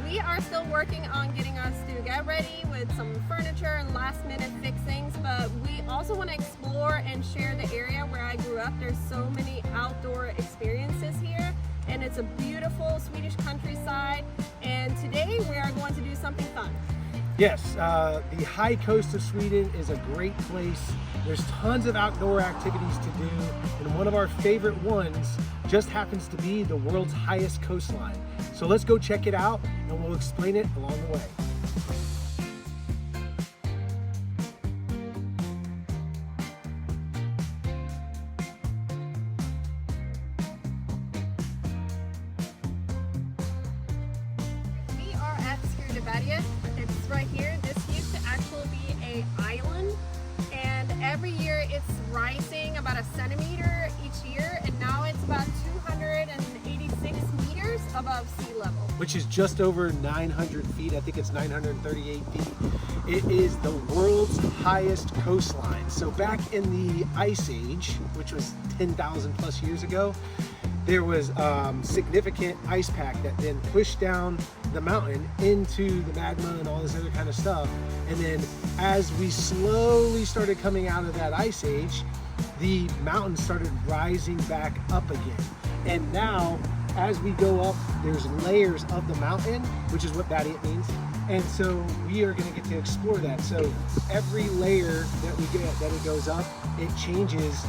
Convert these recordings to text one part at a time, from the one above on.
We are still working on getting our stuga ready with some furniture and last minute fixings, but we also want to explore and share the area where I grew up. There's so many outdoor experiences here, and it's a beautiful Swedish countryside, and today we are going to do something fun. Yes, the high coast of Sweden is a great place. There's tons of outdoor activities to do, and one of our favorite ones just happens to be the world's highest coastline. So let's go check it out, and we'll explain it along the way. We are at Skuleberget. It's right here. This used to actually be an island, and every year it's rising about a centimeter each year, and now it's about 286 meters above sea level. Which is just over 900 feet. I think it's 938 feet. It is the world's highest coastline. So back in the Ice Age, which was 10,000 plus years ago, there was significant ice pack that then pushed down the mountain into the magma and all this other kind of stuff. And then as we slowly started coming out of that ice age, the mountain started rising back up again. And now, as we go up, there's layers of the mountain, which is what Badiet means. And so we are gonna get to explore that. So every layer that we get, that it goes up, it changes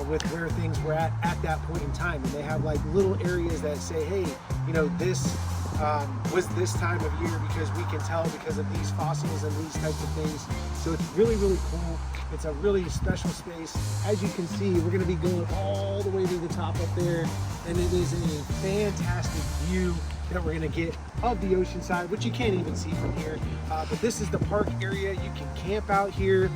with where things were at that point in time. And they have like little areas that say, hey, you know, this was this time of year because we can tell because of these fossils and these types of things. So it's really, really cool. It's a really special space. As you can see, we're gonna be going all the way to the top up there, and it is a fantastic view that we're gonna get of the ocean side, which you can't even see from here. But this is the park area. You can camp out here.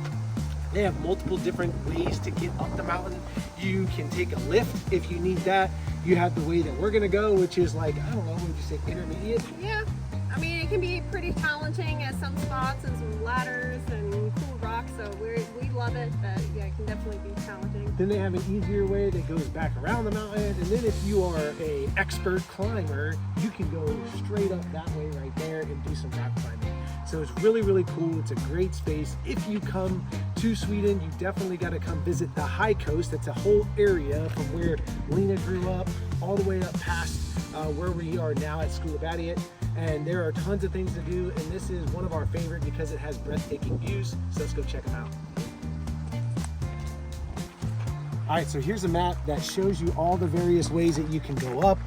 They have multiple different ways to get up the mountain. You can take a lift if you need that. You have the way that we're gonna go, which is like, I don't know, would you say intermediate? Yeah, I mean, it can be pretty challenging at some spots and some ladders and cool rocks, so we love it, but yeah, it can definitely be challenging. Then they have an easier way that goes back around the mountain, and then if you are an expert climber, you can go straight up that way right there and do some rock climbing. So it's really, really cool. It's a great space. If you come to Sweden, you definitely got to come visit the high coast. That's a whole area from where Lena grew up all the way up past where we are now at Skuleberget. And there are tons of things to do, and this is one of our favorite because it has breathtaking views. So let's go check them out. All right, so here's a map that shows you all the various ways that you can go up.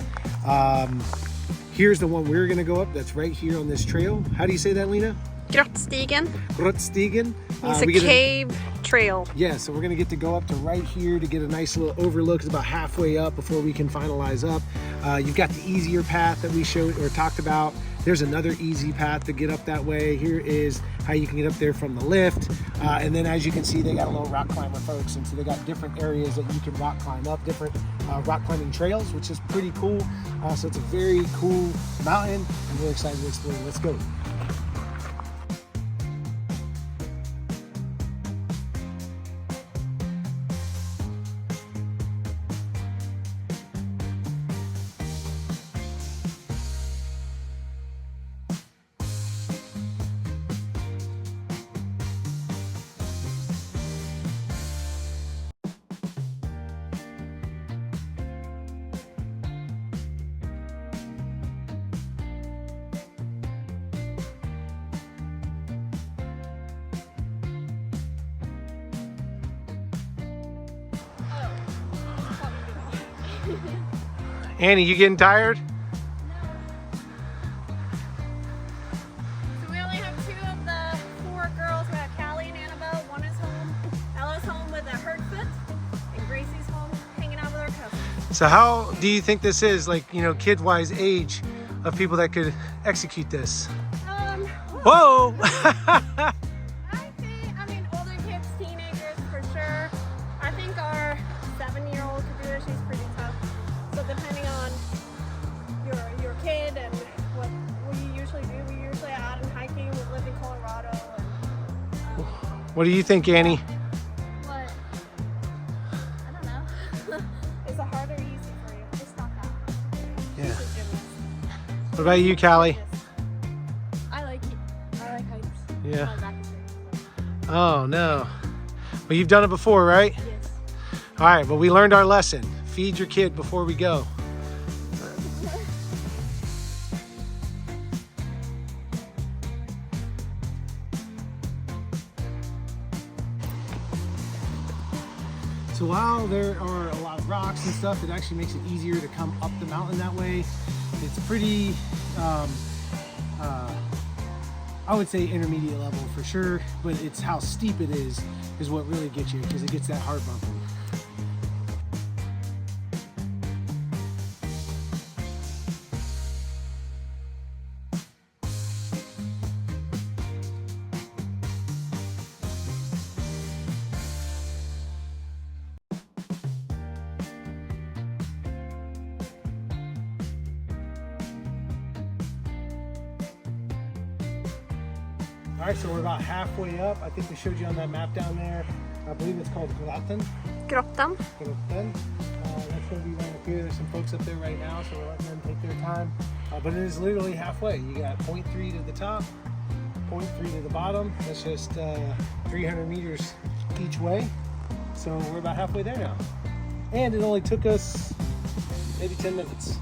Here's the one we're gonna go up. That's right here on this trail. How do you say that, Lena? Grottstigen. Grottstigen. It's a cave trail. Yeah, so we're gonna get to go up to right here to get a nice little overlook. It's about halfway up before we can finalize up. You've got the easier path that we showed or talked about. There's another easy path to get up that way. Here is how you can get up there from the lift. And then as you can see, they got a little rock climber folks. And so they got different areas that you can rock climb up, different rock climbing trails, which is pretty cool. So it's a very cool mountain. I'm really excited to explore. Let's go. Annie, you getting tired? No. So we only have two of the four girls. We have Callie and Annabelle. One is home. Ella's home with a hurt foot, and Gracie's home hanging out with her cousins. So how do you think this is, like, you know, kid-wise age of people that could execute this? Whoa! I mean, older kids, teenagers for sure. I think our 7-year-old could do it. She's pretty tough. So depending on your kid and what we usually do, we usually are out and hiking. We live in Colorado. And, what do you think, Annie? What? I don't know. Is it hard or easy for you? Just not that. Yeah. What about you, Callie? Yeah. My back is hurting. Oh no. Well, you've done it before, right? Yes. All right, well, we learned our lesson. Feed your kid before we go. So while there are a lot of rocks and stuff, it actually makes it easier to come up the mountain that way. It's pretty, I would say intermediate level for sure, but it's how steep it is what really gets you, because it gets that hard bumping. All right, so we're about halfway up. I think we showed you on that map down there. I believe it's called Grotton. Grottan. Grotton. That's going to be right up here. There's some folks up there right now, so we're letting them take their time. But it is literally halfway. You got 0.3 to the top, 0.3 to the bottom. That's just 300 meters each way. So we're about halfway there now. And it only took us maybe 10 minutes.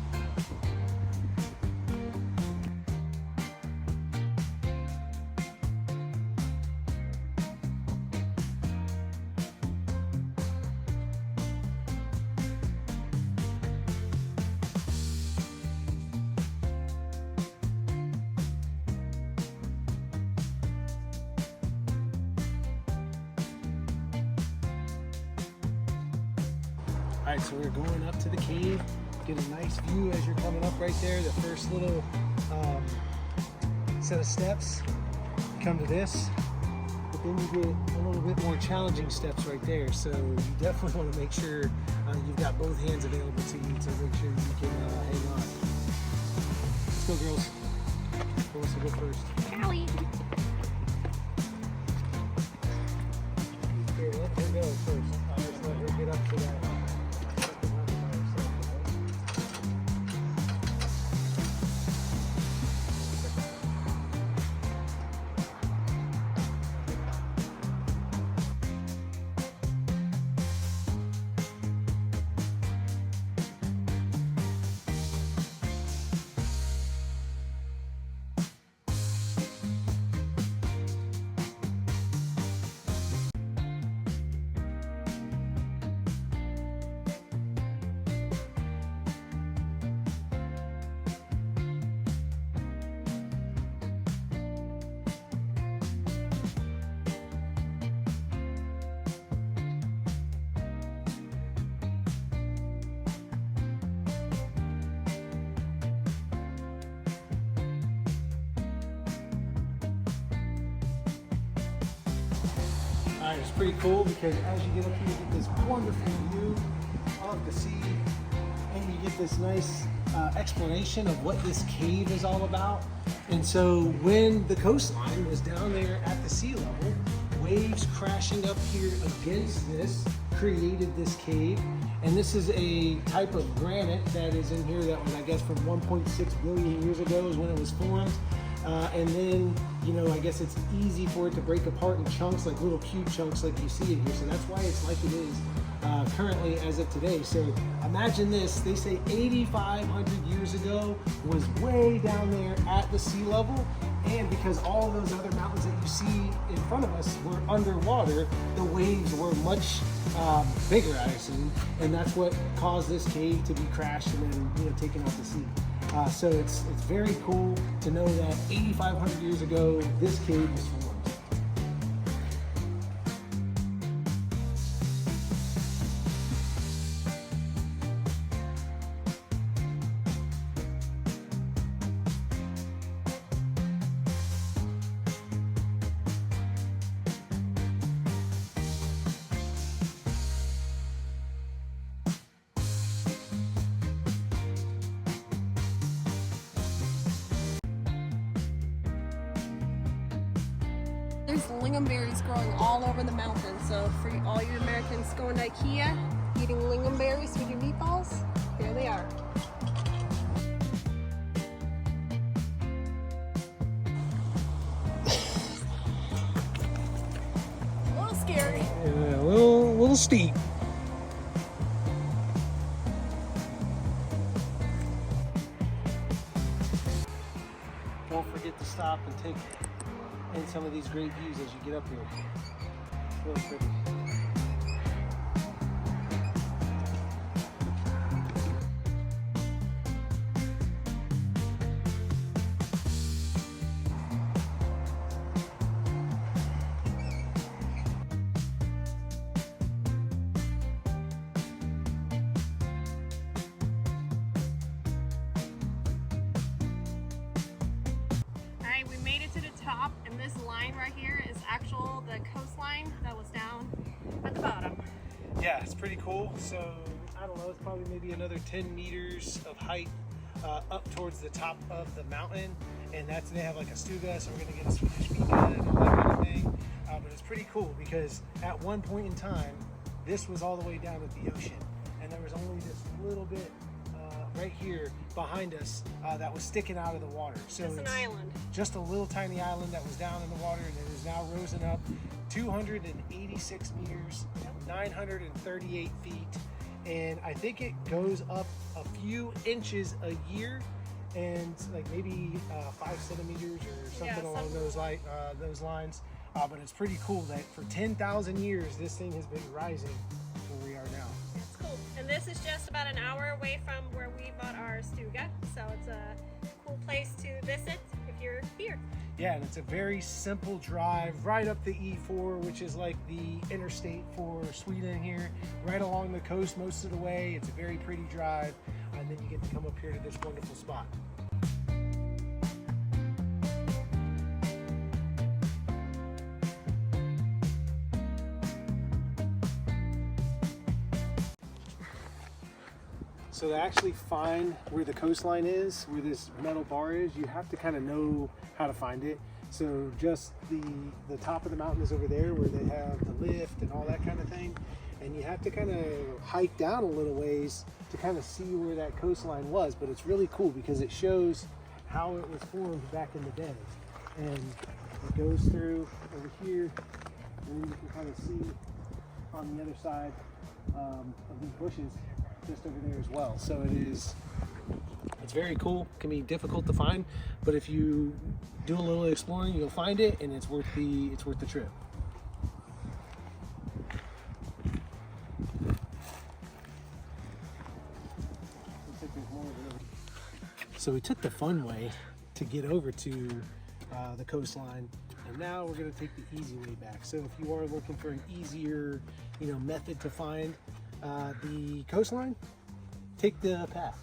All right, so we're going up to the cave. Get a nice view as you're coming up right there. The first little set of steps. Come to this, but then you get a little bit more challenging steps right there. So you definitely want to make sure you've got both hands available to you to make sure you can hang on. Let's go, girls. Who wants to go first? Callie. Here, let her go first. Let's let her get up to that. All right, it's pretty cool because as you get up here, you get this wonderful view of the sea, and you get this nice explanation of what this cave is all about. And so when the coastline was down there at the sea level, waves crashing up here against this created this cave. And this is a type of granite that is in here that was, I guess, from 1.6 billion years ago is when it was formed. And then, you know, I guess it's easy for it to break apart in chunks, like little cube chunks like you see it here. So that's why it's like it is currently as of today. So imagine this, they say 8,500 years ago was way down there at the sea level. And because all those other mountains that you see in front of us were underwater, the waves were much bigger, I assume. And that's what caused this cave to be crashed and then, you know, taken out to sea. So it's very cool to know that 8,500 years ago, this cave was formed. There's lingonberries growing all over the mountain. So for all you Americans going to IKEA, eating lingonberries with your meatballs, here they are. little steep. Don't forget to stop and take in some of these great views as you get up here. It's really pretty. We made it to the top, and this line right here is the coastline that was down at the bottom. Yeah, it's pretty cool. So I don't know, it's probably maybe another 10 meters of height up towards the top of the mountain, and they have like a stuga, so we're gonna get a Swedish Fika and all that kind of thing. But it's pretty cool because at one point in time, this was all the way down at the ocean, and there was only this little bit right here behind us that was sticking out of the water. So it's an island. Just a little tiny island that was down in the water, and it is now risen up 286 meters, 938 feet, and I think it goes up a few inches a year, and like maybe 5 centimeters or something along those lines. But it's pretty cool that for 10,000 years this thing has been rising to where we are now. It's cool. And this is just about an hour away from where we bought our stuga, so it's a cool place to visit if you're here. Yeah, and it's a very simple drive right up the E4, which is like the interstate for Sweden here, right along the coast most of the way. It's a very pretty drive, and then you get to come up here to this wonderful spot. So to actually find where the coastline is, where this metal bar is, you have to kind of know how to find it. So just the top of the mountain is over there where they have the lift and all that kind of thing. And you have to kind of hike down a little ways to kind of see where that coastline was. But it's really cool because it shows how it was formed back in the day. And it goes through over here, and then you can kind of see on the other side of these bushes just over there as well. So it's very cool. It can be difficult to find, but if you do a little exploring, you'll find it, and it's worth the trip. So we took the fun way to get over to the coastline, and now we're going to take the easy way back. So if you are looking for an easier, method to find the coastline, take the path.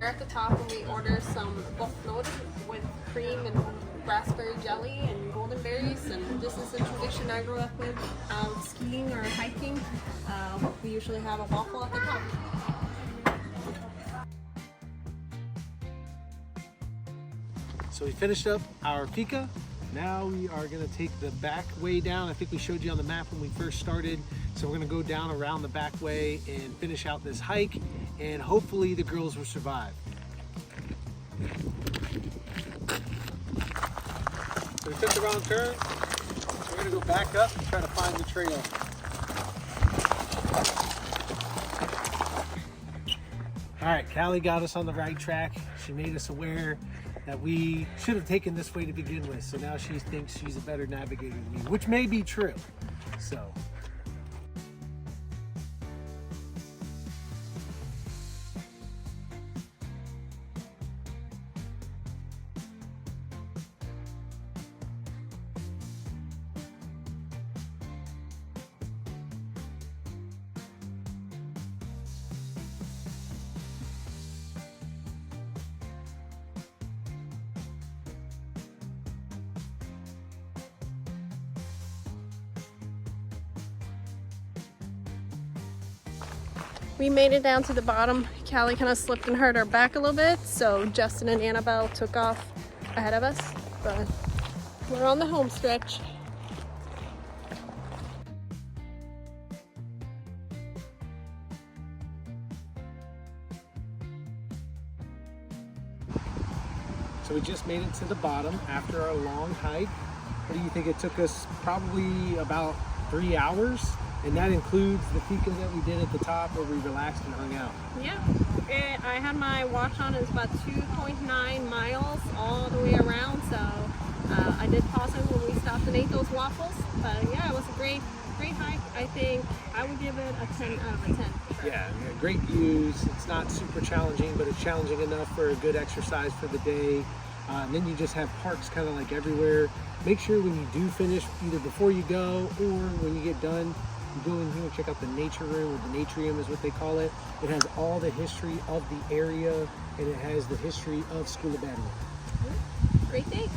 At the top, when we order some waffles with cream and raspberry jelly and golden berries, and this is a tradition I grew up with. Out skiing or hiking, we usually have a waffle at the top. So we finished up our Fika. Now we are going to take the back way down. I think we showed you on the map when we first started. So we're going to go down around the back way and finish out this hike, and hopefully the girls will survive. So we took the wrong turn. So we're going to go back up and try to find the trail. All right, Callie got us on the right track. She made us aware that we should have taken this way to begin with. So now she thinks she's a better navigator than me, which may be true. So. We made it down to the bottom. Callie kind of slipped and hurt her back a little bit, so Justin and Annabelle took off ahead of us, but we're on the home stretch. So we just made it to the bottom after our long hike. What do you think? It took us probably about 3 hours, and that includes the Fika that we did at the top where we relaxed and hung out. Yeah, I had my watch on. It's about 2.9 miles all the way around, so I did pause it when we stopped and ate those waffles. But yeah, it was a great hike. I think I would give it a 10 out of a 10. For sure. Yeah, great views. It's not super challenging, but it's challenging enough for a good exercise for the day. And then you just have parks kind of like everywhere. Make sure when you do finish, either before you go or when you get done, you go in here and check out the nature room, or the natrium is what they call it. It has all the history of the area, and it has the history of Skuleberget. Great day.